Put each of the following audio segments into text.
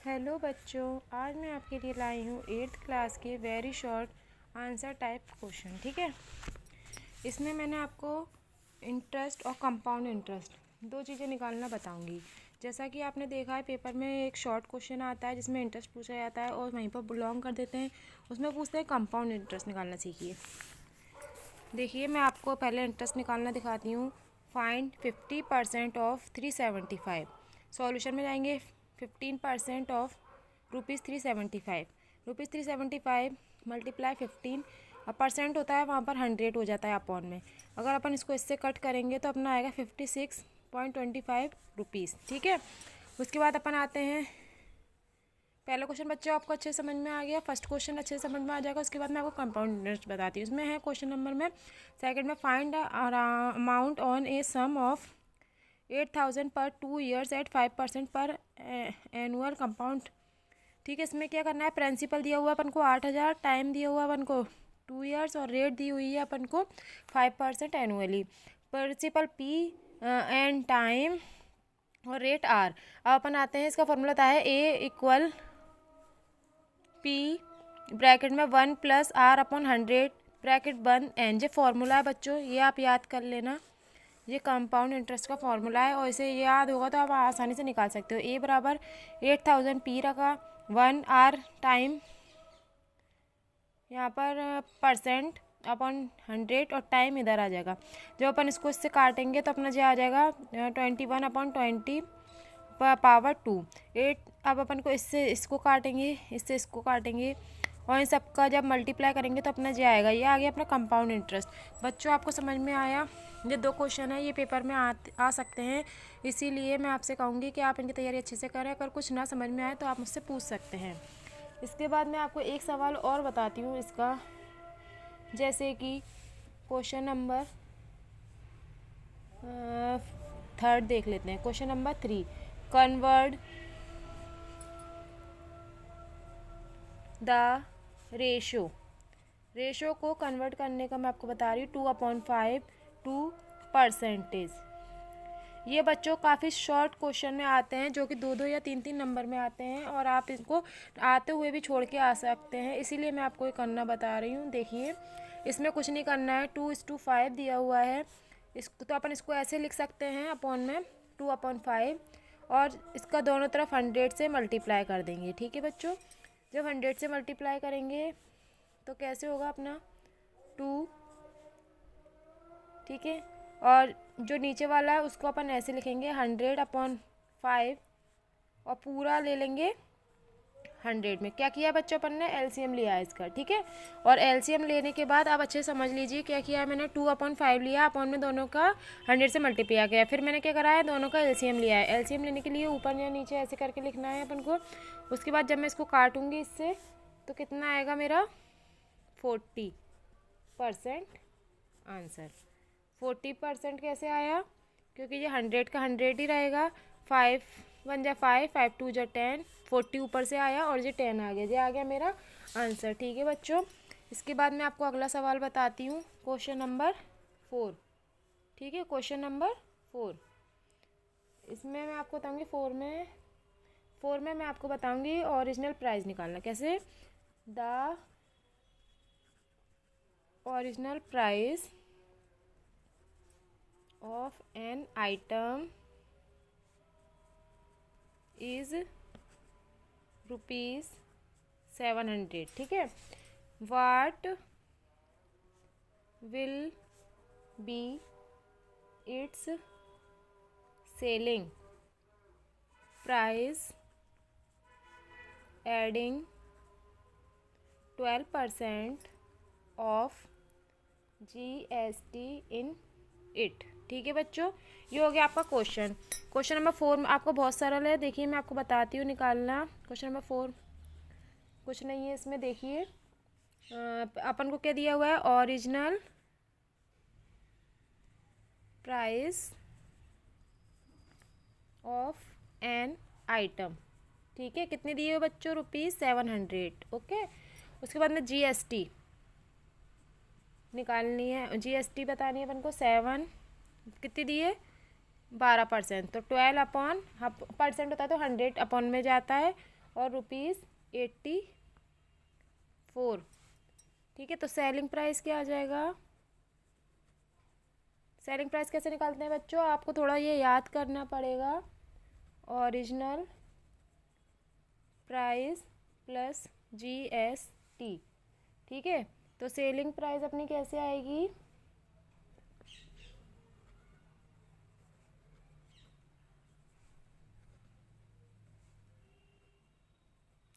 Hello बच्चों, आज मैं आपके लिए लाई हूँ 8th क्लास के very short answer type question. ठीक है, इसमें मैंने आपको इंटरेस्ट और कंपाउंड इंटरेस्ट दो चीज़ें निकालना बताऊंगी। जैसा कि आपने देखा है पेपर में एक शॉर्ट क्वेश्चन आता है जिसमें इंटरेस्ट पूछा जाता है और वहीं पर बिलोंग कर देते हैं, उसमें पूछते हैं कंपाउंड इंटरेस्ट निकालना सीखिए। देखिए, मैं आपको पहले इंटरेस्ट निकालना दिखाती हूँ। Find 50% of 375। सॉल्यूशन में जाएंगे। 15% ऑफ ₹375। ₹375 मल्टीप्लाई 15, अब परसेंट होता है वहाँ पर 100 हो जाता है अपॉन में। अगर अपन इसको इससे कट करेंगे तो अपना आएगा 56.25 रुपीज़। ठीक है, उसके बाद अपन आते हैं पहला क्वेश्चन। बच्चों आपको अच्छे समझ में आ गया, फर्स्ट क्वेश्चन अच्छे समझ में आ जाएगा। उसके बाद मैं आपको कंपाउंड इंटरेस्ट बताती हूँ। इसमें है क्वेश्चन नंबर में सेकंड में find amount on a sum of 8,000 पर 2 ईयर्स एट 5% पर एनुअल कंपाउंड। ठीक है, इसमें क्या करना है, प्रिंसिपल दिया हुआ अपन को 8,000, टाइम दिया हुआ अपन को 2 ईयर्स और रेट दी हुई है अपन को 5% annually. Principal P and time और रेट R। अब अपन आते हैं, इसका फॉर्मूला था है A इक्वल P ब्रैकेट में 1 + R/100 ब्रैकेट बंद N। ये फॉर्मूला है बच्चों, ये आप याद कर लेना। ये कंपाउंड इंटरेस्ट का फॉर्मूला है और इसे याद होगा तो आप आसानी से निकाल सकते हो। A बराबर 8,000 P रखा, 1 R टाइम यहाँ पर परसेंट अपॉन 100 और टाइम इधर आ जाएगा। जब अपन इसको इससे काटेंगे तो अपना जो आ जाएगा 21/20 पावर 2 8। अब अपन को इससे इसको काटेंगे, इससे इसको काटेंगे और इन सबका जब मल्टीप्लाई करेंगे तो अपना जो आएगा, ये आ गया अपना कंपाउंड इंटरेस्ट। बच्चों आपको समझ में आया? ये दो क्वेश्चन है, ये पेपर में आ सकते हैं, इसीलिए मैं आपसे कहूँगी कि आप इनकी तैयारी अच्छे से करें। अगर कुछ ना समझ में आए तो आप मुझसे पूछ सकते हैं। इसके बाद मैं आपको एक सवाल और बताती हूँ इसका, जैसे कि क्वेश्चन नंबर थर्ड देख लेते हैं। Question number 3, convert the ratio को कन्वर्ट करने का मैं आपको बता रही हूँ 2/5 टू परसेंटेज। ये बच्चों काफ़ी शॉर्ट क्वेश्चन में आते हैं, जो कि 2-2 या 3-3 नंबर में आते हैं और आप इनको आते हुए भी छोड़ के आ सकते हैं, इसीलिए मैं आपको ये करना बता रही हूँ। देखिए, इसमें कुछ नहीं करना है, 2:5 दिया हुआ है। इसको तो अपन इसको ऐसे लिख सकते हैं अपॉन में 2/5 और इसका दोनों तरफ 100 से मल्टीप्लाई कर देंगे। ठीक है बच्चों, जब 100 से मल्टीप्लाई करेंगे तो कैसे होगा अपना 2। ठीक है, और जो नीचे वाला है उसको अपन ऐसे लिखेंगे 100/5 और पूरा ले लेंगे 100 में। क्या किया बच्चों, अपन ने एलसीएम लिया है इसका। ठीक है, और एलसीएम लेने के बाद आप अच्छे समझ लीजिए क्या किया है मैंने, 2/5 लिया, अपॉन में दोनों का 100 से मल्टीप्लाई किया, फिर मैंने क्या करा है, दोनों का एलसीएम लिया है। एलसीएम लेने के लिए ऊपर या नीचे ऐसे करके लिखना है अपन को। उसके बाद जब मैं इसको काटूंगी इससे तो कितना आएगा मेरा 40% आंसर। 40% कैसे आया, क्योंकि ये 100 का 100 ही रहेगा। 5 1 जा 5, 5 2 जा 10, 40 ऊपर से आया और ये 10 आ गया, ये आ गया मेरा आंसर। ठीक है बच्चों, इसके बाद मैं आपको अगला सवाल बताती हूँ, क्वेश्चन नंबर 4। ठीक है, क्वेश्चन नंबर 4, इसमें मैं आपको बताऊँगी 4 में मैं आपको बताऊँगी ओरिजिनल प्राइस निकालना कैसे। The original price of an item is ₹700। ठीक है, what will be its selling price adding 12% of GST in it। ठीक है बच्चों, ये हो गया आपका क्वेश्चन। क्वेश्चन नंबर 4 में आपको बहुत सरल है, देखिए मैं आपको बताती हूँ निकालना। क्वेश्चन नंबर 4 कुछ नहीं है इसमें, देखिए अपन को क्या दिया हुआ है, original price of an item. ठीक है, कितने दिए हुए बच्चों, ₹700। ओके, उसके बाद में GST निकालनी है, GST बतानी है अपन को। 7 कितनी दिए, 12%, तो 12 अपॉन परसेंट होता है तो 100 अपॉन में जाता है और ₹84। ठीक है, तो सेलिंग प्राइस क्या आ जाएगा? सेलिंग प्राइस कैसे निकालते हैं बच्चों? आपको थोड़ा ये याद करना पड़ेगा। Original price plus GST। ठीक है, तो सेलिंग प्राइस अपनी कैसे आएगी?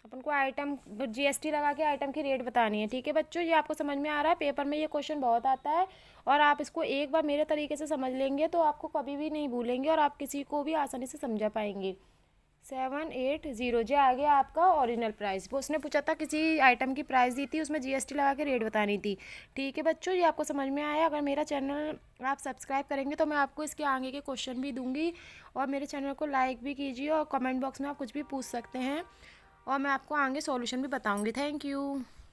अपन को आइटम GST लगा के आइटम की रेट बतानी है। ठीक है बच्चों, ये आपको समझ में आ रहा है? पेपर में ये क्वेश्चन बहुत आता है और आप इसको एक बार मेरे तरीके से समझ लेंगे तो आपको कभी भी नहीं भूलेंगे और आप किसी को भी आसानी से समझा पाएंगे। 780 जो आ गया आपका ओरिजिनल प्राइस। वो उसने पूछा था किसी आइटम की प्राइस दी थी, उसमें GST लगा के रेट बतानी थी। ठीक है बच्चों, ये आपको समझ में आया? अगर मेरा चैनल आप सब्सक्राइब करेंगे तो मैं आपको इसके आगे के क्वेश्चन भी दूंगी और मेरे चैनल को लाइक भी कीजिए और कमेंट बॉक्स में आप कुछ भी पूछ सकते हैं और मैं आपको आगे सॉल्यूशन भी बताऊंगी। Thank you.